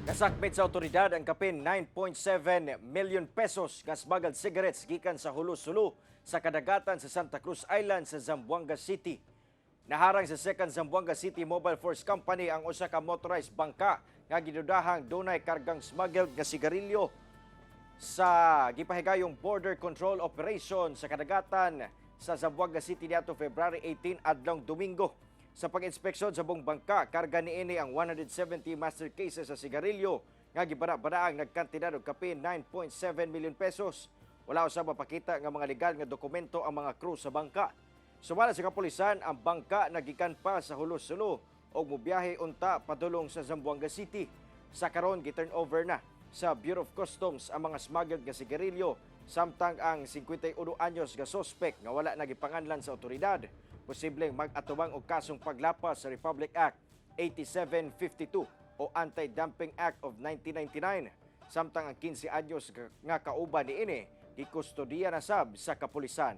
Nasakmit sa otoridad ang kapin 9.7 million pesos gas bagad cigarettes gikan sa Hulo-Sulu sa kadagatan sa Santa Cruz Island sa Zamboanga City. Naharang sa 2nd Zamboanga City Mobile Force Company ang usa ka motorized bangka nga ginudahang dunay kargang smuggled nga sigarilyo sa gipahigayong border control operation sa kadagatan sa Zamboanga City niadtong February 18 adlong Domingo. Sa pag-inspeksyon sa buong bangka, karga niini ang 170 master cases sa sigarilyo nga gibara-baraang nagkantidad og kapin 9.7 million pesos. Wala usab mapakita nga mga legal nga dokumento ang mga crew sa bangka. Sumala sa kapulisan, ang bangka nagikan pa sa Hulo-Sulu og mobiyahe unta padulong sa Zamboanga City. Sa karon gi-turnover na sa Bureau of Customs ang mga smuggled nga sigarilyo samtang ang 51 anyos nga suspect nga wala nagipanganlan sa otoridad posibleng mag-atubang og kasong paglapas sa Republic Act 8752 o Anti-Dumping Act of 1999 samtang ang 15 anyos nga kauban niini gikustodiya na sab sa kapulisan.